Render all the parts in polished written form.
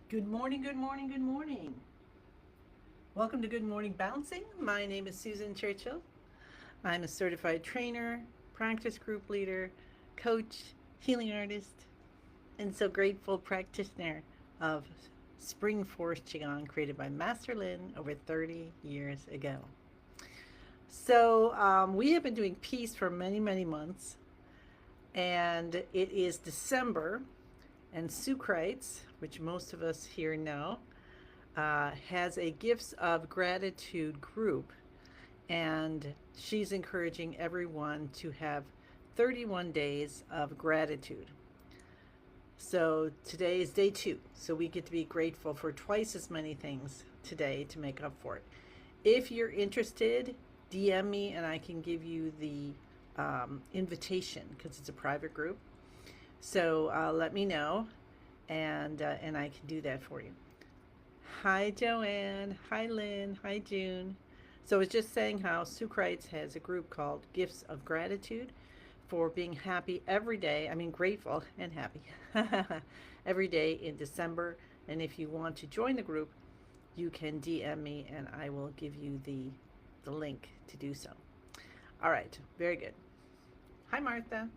Good morning, good morning, good morning. Welcome to Good Morning Bouncing. My name is Susan Churchill. I'm a certified trainer, practice group leader, coach, healing artist, and so grateful practitioner of Spring Force Qigong created by Master Lin over 30 years ago. We have been doing peace for many, many months, and it is December, and Sue Kreitz, which most of us here know, has a Gifts of Gratitude group, and she's encouraging everyone to have 31 days of gratitude. So today is day 2, so we get to be grateful for twice as many things today to make up for it. If you're interested, DM me and I can give you the invitation because it's a private group. So let me know, and I can do that for you. Hi, Joanne. Hi, Lynn. Hi, June. So I was just saying how Sue Kreitz has a group called Gifts of Gratitude for being happy every day. I mean, grateful and happy every day in December. And if you want to join the group, you can DM me and I will give you the link to do so. All right, very good. Hi, Martha.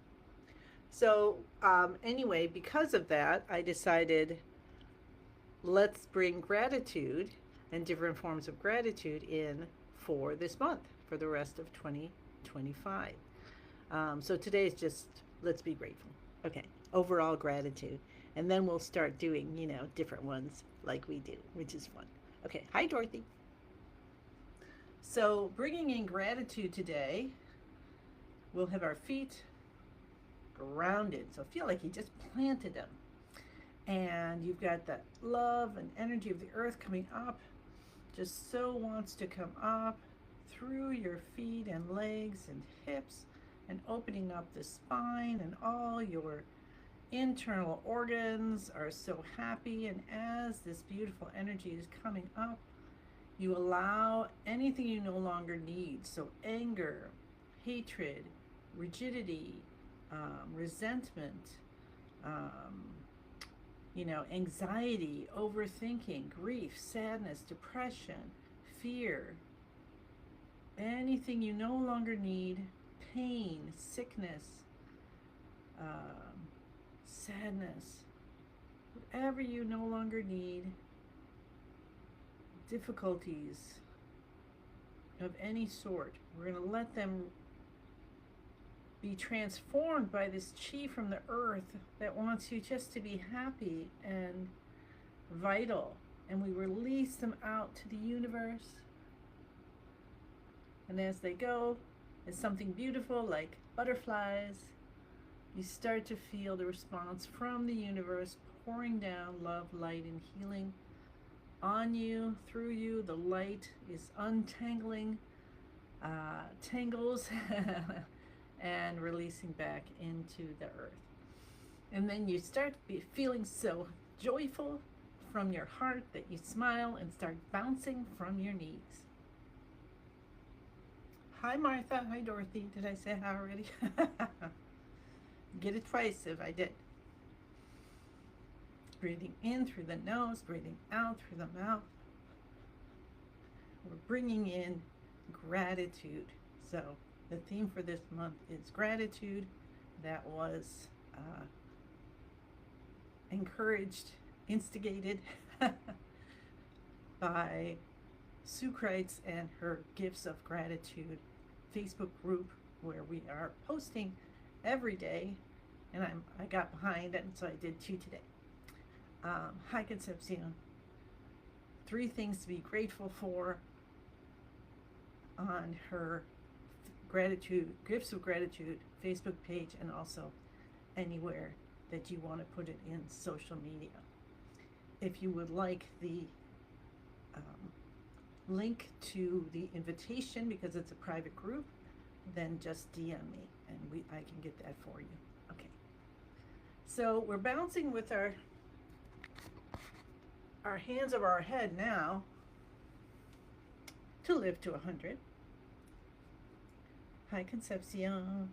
Anyway, because of that, I decided let's bring gratitude and different forms of gratitude in for this month, for the rest of 2025. So today is just let's be grateful. Okay, overall gratitude. And then we'll start doing, different ones like we do, which is fun. Okay, hi, Dorothy. So, bringing in gratitude today, we'll have our feet grounded. So, feel like you just planted them. And you've got that love and energy of the earth coming up, just so wants to come up through your feet and legs and hips and opening up the spine, and all your internal organs are so happy. And as this beautiful energy is coming up, you allow anything you no longer need. So anger, hatred, rigidity, resentment, um, anxiety, overthinking, grief, sadness, depression, fear, anything you no longer need, pain, sickness, sadness, whatever you no longer need, difficulties of any sort, we're going to let them be transformed by this chi from the earth that wants you just to be happy and vital. And we release them out to the universe. And as they go, as something beautiful like butterflies, you start to feel the response from the universe pouring down love, light, and healing on you, through you. The light is untangling tangles and releasing back into the earth. And then you start feeling so joyful from your heart that you smile and start bouncing from your knees. Hi, Martha. Hi, Dorothy. Did I say hi already? Get it twice if I did. Breathing in through the nose, breathing out through the mouth. We're bringing in gratitude. So the theme for this month is gratitude. That was encouraged, instigated by Sue Kreitz and her Gifts of Gratitude Facebook group, where we are posting every day. And I got behind it, and so I did 2 today. Hi, Concepcion. 3 things to be grateful for on her gratitude, Gifts of Gratitude Facebook page, and also anywhere that you want to put it in social media. If you would like the link to the invitation, because it's a private group, then just DM me and I can get that for you. Okay. So we're bouncing with our hands over our head now to live to 100. Hi, Concepcion.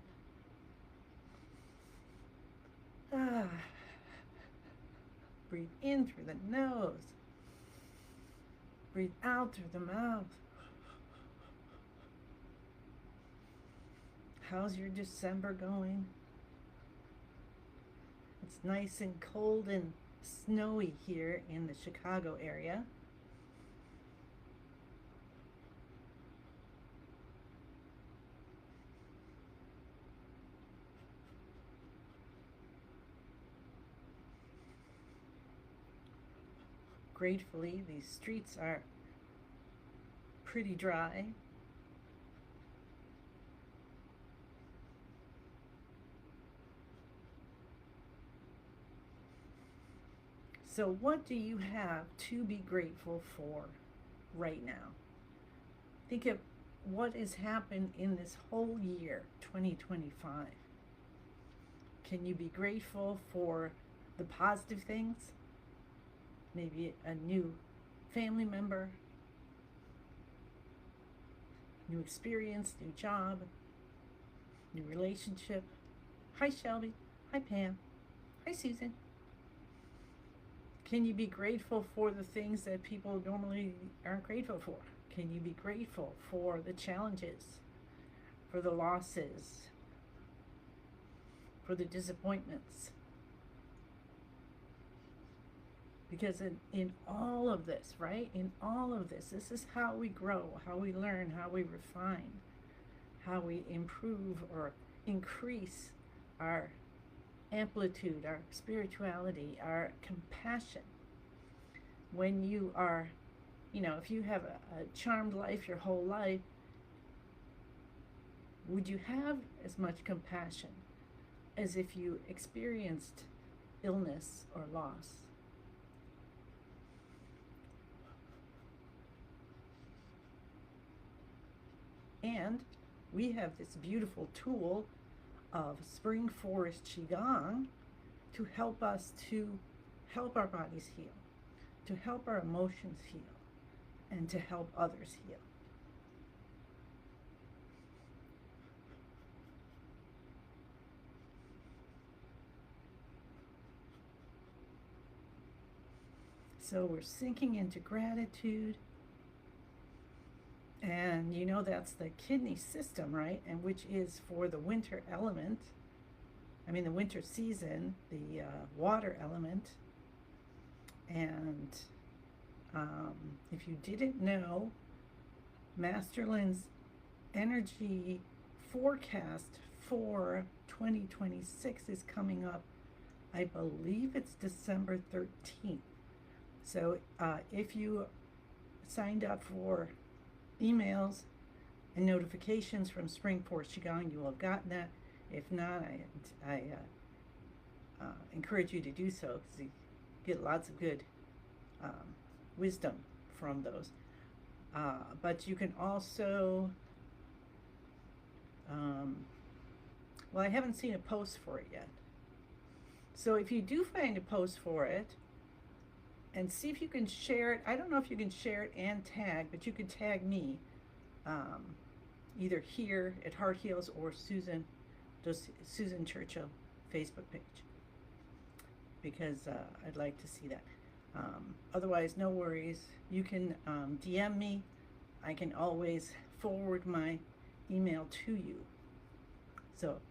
Breathe in through the nose. Breathe out through the mouth. How's your December going? It's nice and cold and snowy here in the Chicago area. Gratefully, these streets are pretty dry. So what do you have to be grateful for right now? Think of what has happened in this whole year, 2025. Can you be grateful for the positive things? Maybe a new family member, new experience, new job, new relationship. Hi, Shelby. Hi, Pam. Hi, Susan. Can you be grateful for the things that people normally aren't grateful for? Can you be grateful for the challenges, for the losses, for the disappointments? Because in all of this, right? In all of this, this is how we grow, how we learn, how we refine, how we improve or increase our amplitude, our spirituality, our compassion. When you are, if you have a charmed life your whole life, would you have as much compassion as if you experienced illness or loss? And we have this beautiful tool of Spring Forest Qigong to help us to help our bodies heal, to help our emotions heal, and to help others heal. So we're sinking into gratitude. And that's the kidney system, right? And which is for the winter element. The winter season, the water element. And if you didn't know, Masterland's energy forecast for 2026 is coming up. I believe it's December 13th. So if you signed up for emails and notifications from Spring Forest Qigong, you will have gotten that. If not, I encourage you to do so, because you get lots of good wisdom from those. But you can also, I haven't seen a post for it yet. So if you do find a post for it, and see if you can share it. I don't know if you can share it and tag, but you could tag me, either here at Heart Heals or Susan Churchill Facebook page, because I'd like to see that. Otherwise, no worries. You can DM me. I can always forward my email to you. So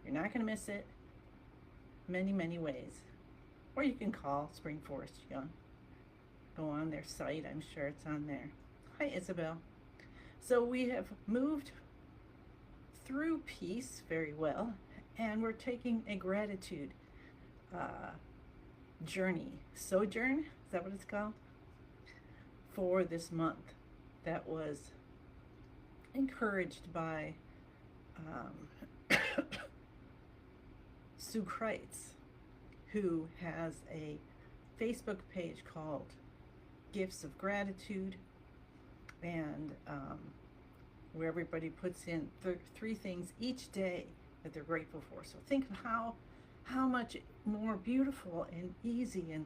you're not going to miss it. Many, many ways. Or you can call Spring Forest Qigong. Go on their site. I'm sure it's on there. Hi, Isabel. So we have moved through peace very well, and we're taking a gratitude journey. Sojourn, is that what it's called? For this month. That was encouraged by Sue Kreitz, who has a Facebook page called Gifts of Gratitude, and where everybody puts in three things each day that they're grateful for. So think of how much more beautiful and easy and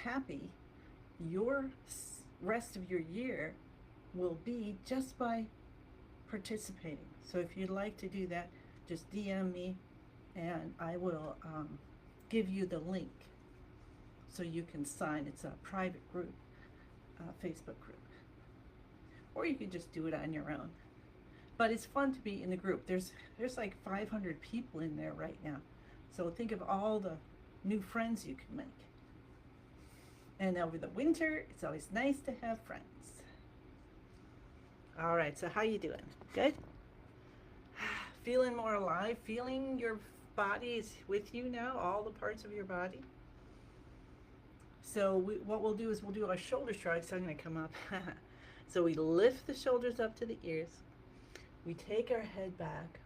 happy your rest of your year will be just by participating. So if you'd like to do that, just DM me, and I will give you the link so you can sign. It's a private group, Facebook group. Or you can just do it on your own. But it's fun to be in the group. There's like 500 people in there right now. So think of all the new friends you can make. And over the winter, it's always nice to have friends. All right, so how you doing? Good? Feeling more alive? Feeling your body is with you now? All the parts of your body? So what we'll do is we'll do our shoulder shrugs. So I'm going to come up. So we lift the shoulders up to the ears. We take our head back,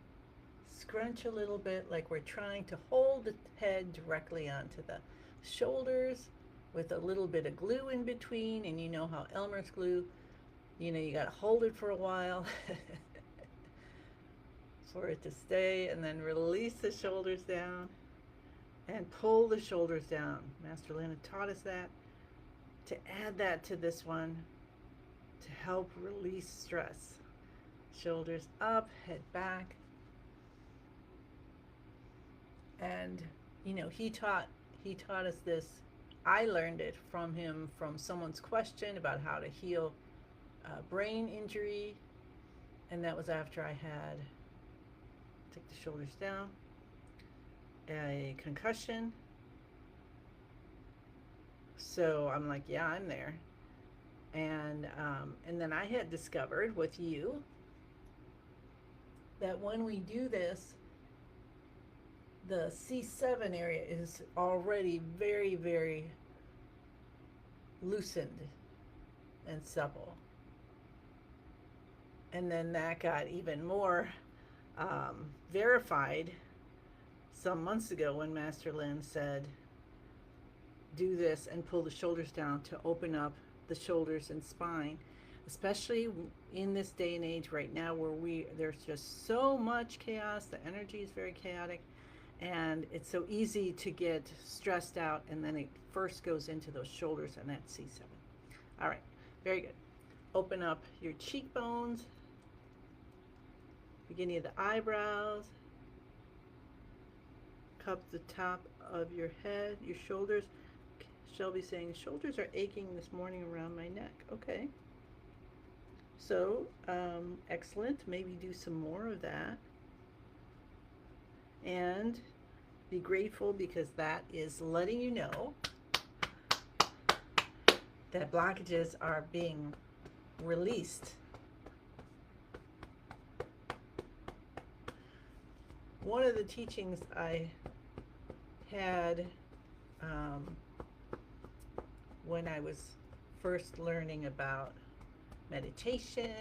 scrunch a little bit like we're trying to hold the head directly onto the shoulders with a little bit of glue in between. And you know how Elmer's glue, you know, you got to hold it for a while for it to stay, and then release the shoulders down and pull the shoulders down. Master Lynn taught us that, to add that to this one to help release stress. Shoulders up, head back. And you know, he taught us this. I learned it from him, from someone's question about how to heal brain injury, and that was after I had, take the shoulders down, a concussion. So I'm like, yeah, I'm there. And then I had discovered with you that when we do this, the C7 area is already very, very loosened and supple. And then that got even more verified some months ago when Master Lin said, do this and pull the shoulders down to open up the shoulders and spine, especially in this day and age right now where there's just so much chaos. The energy is very chaotic, and it's so easy to get stressed out, and then it first goes into those shoulders, and that's C7. All right, very good. Open up your cheekbones, beginning of the eyebrows, cup the top of your head, your shoulders. Shelby's saying, shoulders are aching this morning around my neck. Okay. So, excellent. Maybe do some more of that. And be grateful, because that is letting you know that blockages are being released. One of the teachings I had when I was first learning about meditation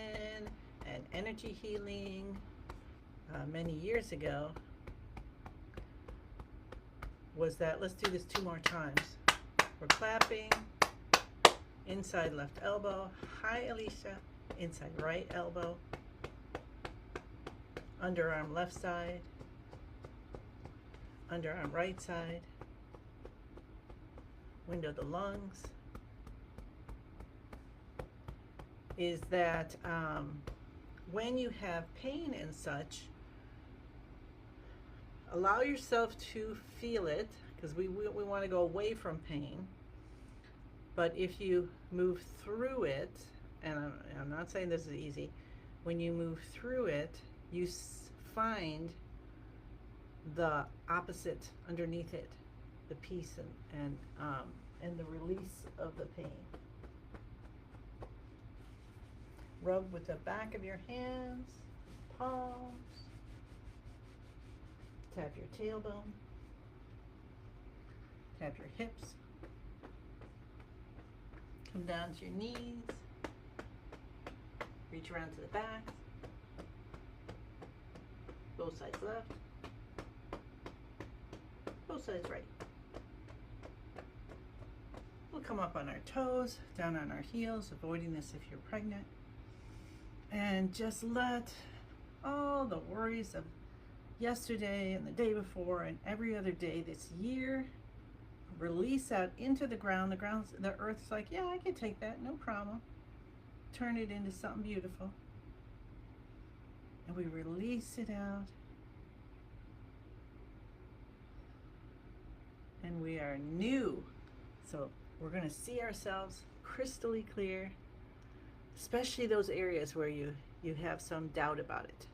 and energy healing many years ago was that, let's do this 2 more times. We're clapping, inside left elbow, hi Alicia, inside right elbow, underarm left side, underarm right side, window the lungs. Is that when you have pain and such, allow yourself to feel it, because we want to go away from pain. But if you move through it, and I'm not saying this is easy, when you move through it, you find the opposite underneath it, the peace and the release of the pain. Rub with the back of your hands, palms. Tap your tailbone. Tap your hips. Come down to your knees. Reach around to the back. Both sides left. Both sides right. We'll come up on our toes, down on our heels, avoiding this if you're pregnant. And just let all the worries of yesterday and the day before and every other day this year release out into the ground. The earth's like, yeah, I can take that, no problem. Turn it into something beautiful. And we release it out. and we are new. So we're going to see ourselves crystally clear, especially those areas where you have some doubt about it.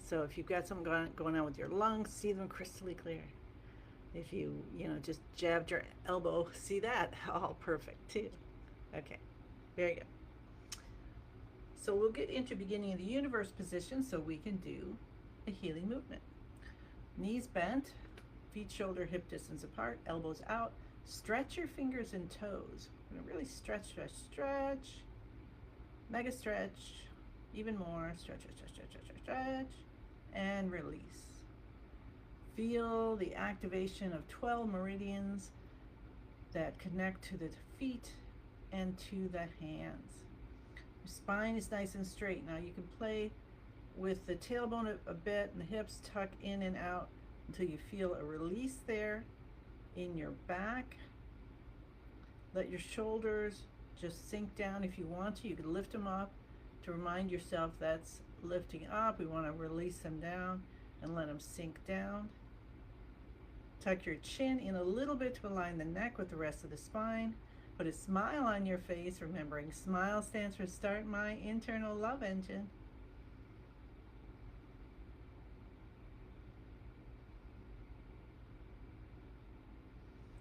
So if you've got something going on with your lungs, see them crystally clear. If you just jabbed your elbow, see that? All perfect too. Okay, very good. So we'll get into beginning of the universe position so we can do a healing movement. Knees bent, feet shoulder hip distance apart, elbows out. Stretch your fingers and toes. We're gonna really stretch, stretch, stretch. Mega stretch. Even more. Stretch, stretch, stretch, stretch, stretch, stretch. And release. Feel the activation of 12 meridians that connect to the feet and to the hands. Your spine is nice and straight. Now you can play with the tailbone a bit and the hips tuck in and out until you feel a release there in your back. Let your shoulders just sink down. If you want to, you can lift them up to remind yourself that's lifting up. We want to release them down and let them sink down. Tuck your chin in a little bit to align the neck with the rest of the spine. Put a smile on your face, remembering SMILE stands for Start My Internal Love Engine.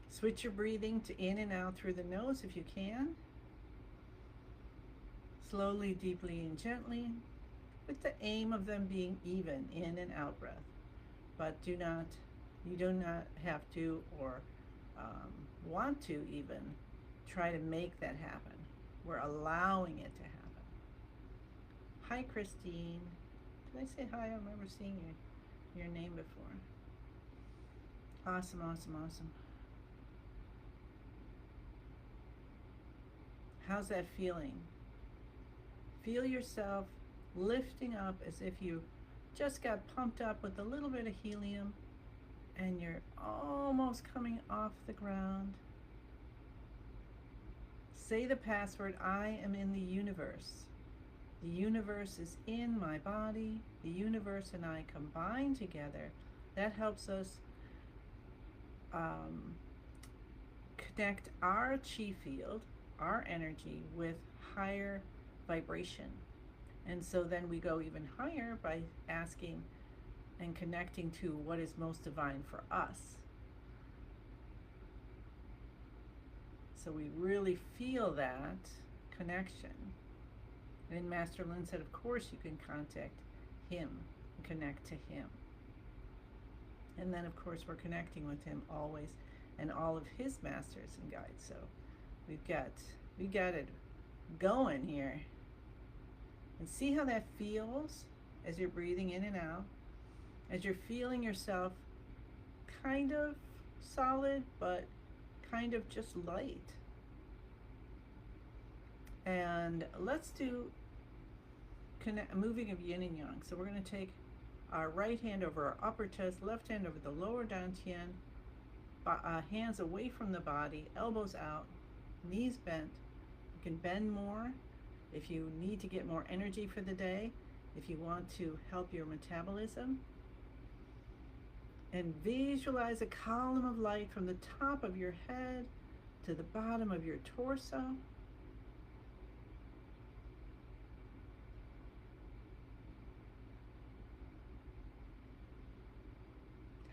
Switch your breathing to in and out through the nose if you can. Slowly, deeply, and gently, with the aim of them being even in and out breath. But you do not have to or want to even try to make that happen. We're allowing it to happen. Hi, Christine. Did I say hi? I remember seeing your name before. Awesome, awesome, awesome. How's that feeling? Feel yourself lifting up as if you just got pumped up with a little bit of helium and you're almost coming off the ground. Say the password, I am in the universe. The universe is in my body. The universe and I combine together. That helps us connect our chi field, our energy, with higher vibration. And so then we go even higher by asking and connecting to what is most divine for us. So we really feel that connection. And Master Lin said, of course you can contact him and connect to him. And then of course we're connecting with him always and all of his masters and guides. So we got it going here. And see how that feels as you're breathing in and out, as you're feeling yourself kind of solid, but kind of just light. And let's do moving of yin and yang. So we're going to take our right hand over our upper chest, left hand over the lower dantian, hands away from the body, elbows out, knees bent. You can bend more if you need to get more energy for the day, if you want to help your metabolism. And visualize a column of light from the top of your head to the bottom of your torso.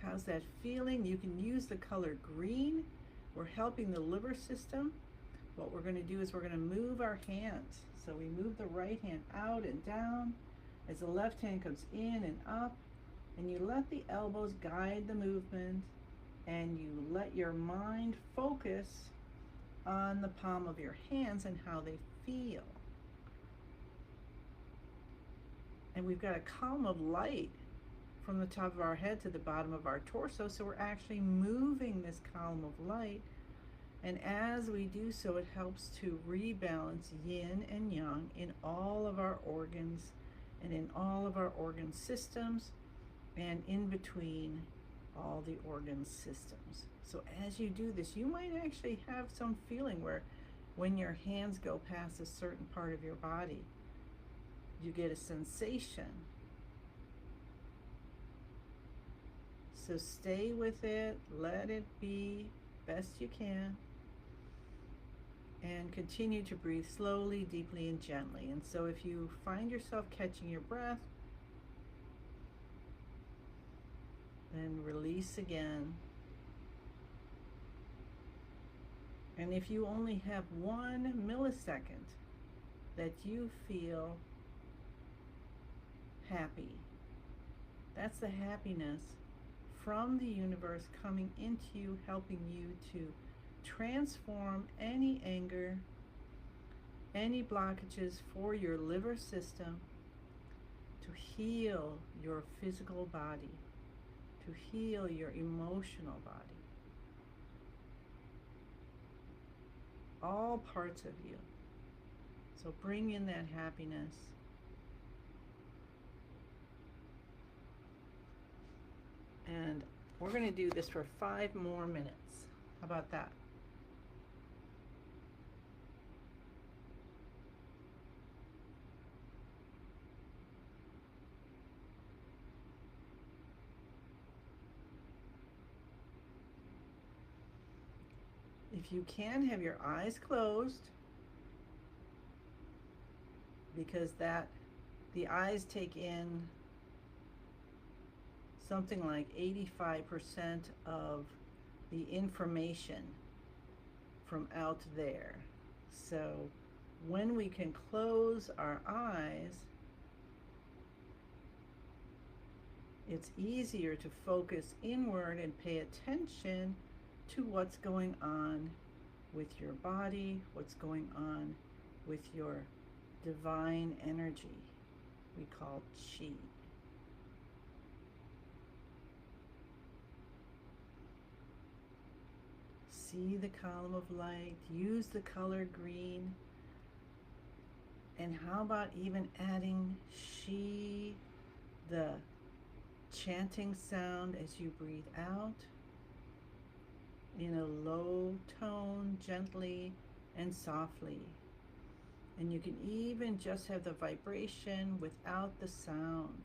How's that feeling? You can use the color green. We're helping the liver system. What we're going to do is we're going to move our hands. So we move the right hand out and down as the left hand comes in and up, and you let the elbows guide the movement, and you let your mind focus on the palm of your hands and how they feel. And we've got a column of light from the top of our head to the bottom of our torso, so we're actually moving this column of light. And as we do so, it helps to rebalance yin and yang in all of our organs and in all of our organ systems and in between all the organ systems. So as you do this, you might actually have some feeling where when your hands go past a certain part of your body, you get a sensation. So stay with it, let it be, best you can, and continue to breathe slowly, deeply, and gently. And so if you find yourself catching your breath, then release again. And if you only have 1 millisecond that you feel happy, that's the happiness from the universe coming into you, helping you to transform any anger, any blockages for your liver system, to heal your physical body, to heal your emotional body. All parts of you. So bring in that happiness. And we're going to do this for 5 more minutes. How about that? If you can, have your eyes closed, because the eyes take in something like 85% of the information from out there. So when we can close our eyes, it's easier to focus inward and pay attention to what's going on with your body, what's going on with your divine energy we call chi. See the column of light, use the color green, and how about even adding chi, the chanting sound as you breathe out, in a low tone, gently and softly. And you can even just have the vibration without the sound.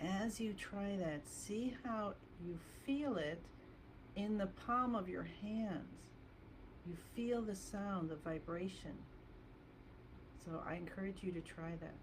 As you try that, see how you feel it in the palm of your hands. You feel the sound, the vibration. So I encourage you to try that.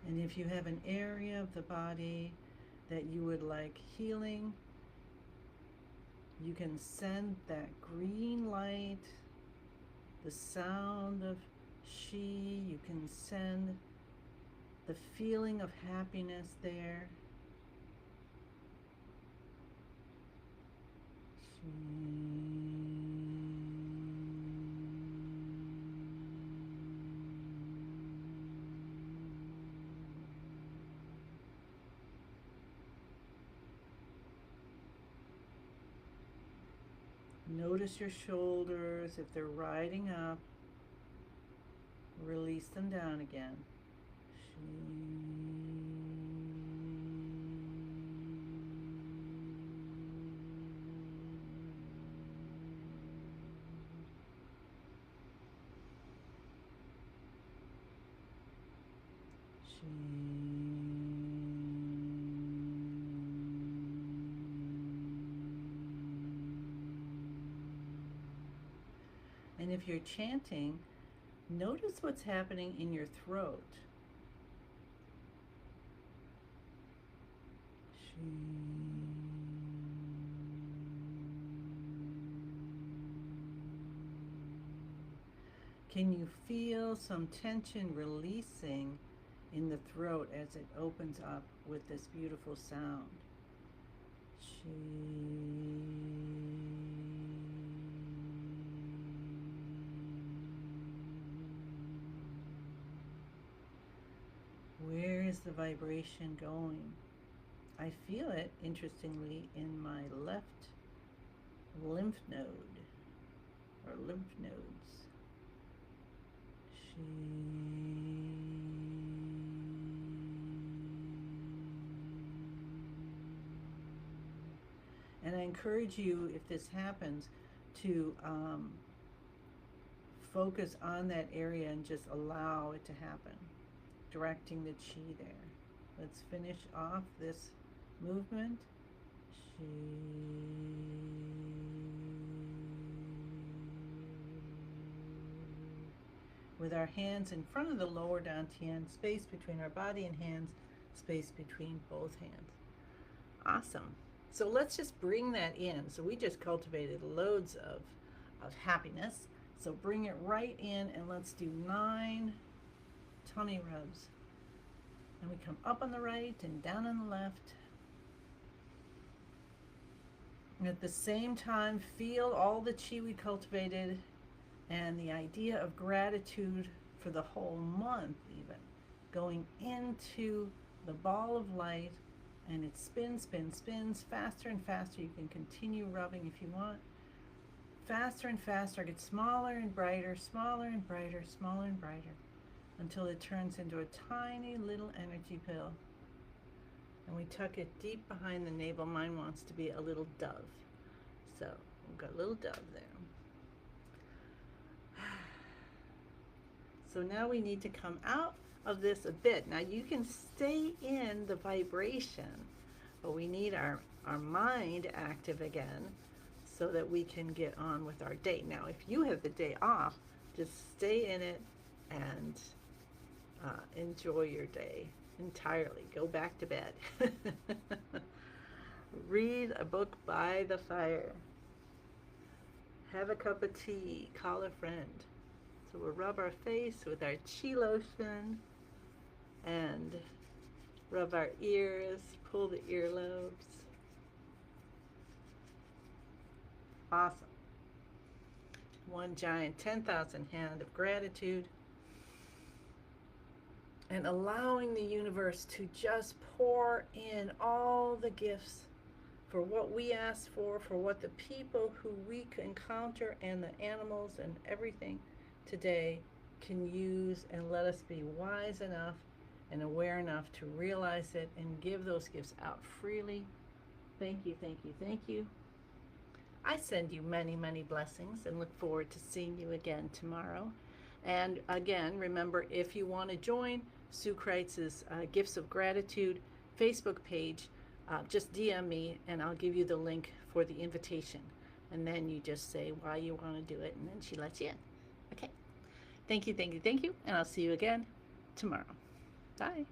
And if you have an area of the body that you would like healing, you can send that green light, the sound of chi, you can send the feeling of happiness there. Notice your shoulders. If they're riding up, release them down again. And if you're chanting, notice what's happening in your throat. Can you feel some tension releasing in the throat as it opens up with this beautiful sound. Where is the vibration going? I feel it, interestingly, in my left lymph node, or lymph nodes. And I encourage you, if this happens, to focus on that area and just allow it to happen, directing the chi there. Let's finish off this movement. Chi. With our hands in front of the lower dantian, space between our body and hands, space between both hands. Awesome. So let's just bring that in. So we just cultivated loads of happiness. So bring it right in, and let's do 9 tummy rubs. And we come up on the right and down on the left. And at the same time, feel all the chi we cultivated and the idea of gratitude for the whole month, even going into the ball of light, and it spins, spins, spins faster and faster. You can continue rubbing if you want. Faster and faster, get smaller and brighter, smaller and brighter, smaller and brighter, until it turns into a tiny little energy pill. And we tuck it deep behind the navel. Mine wants to be a little dove. So we've got a little dove there. So now we need to come out of this a bit. Now you can stay in the vibration, but we need our mind active again so that we can get on with our day. Now, if you have the day off, just stay in it and enjoy your day entirely. Go back to bed. Read a book by the fire. Have a cup of tea. Call a friend. So we'll rub our face with our chi lotion and rub our ears, pull the earlobes. Awesome. One giant 10,000 hand of gratitude, and allowing the universe to just pour in all the gifts for what we ask for what the people who we encounter and the animals and everything today can use, and let us be wise enough and aware enough to realize it and give those gifts out freely. Thank you, thank you, thank you. I send you many, many blessings and look forward to seeing you again tomorrow. And again, remember, if you want to join Sue Kreitz's Gifts of Gratitude Facebook page, just DM me and I'll give you the link for the invitation. And then you just say why you want to do it, and then she lets you in. Okay. Thank you, thank you, thank you. And I'll see you again tomorrow. Bye.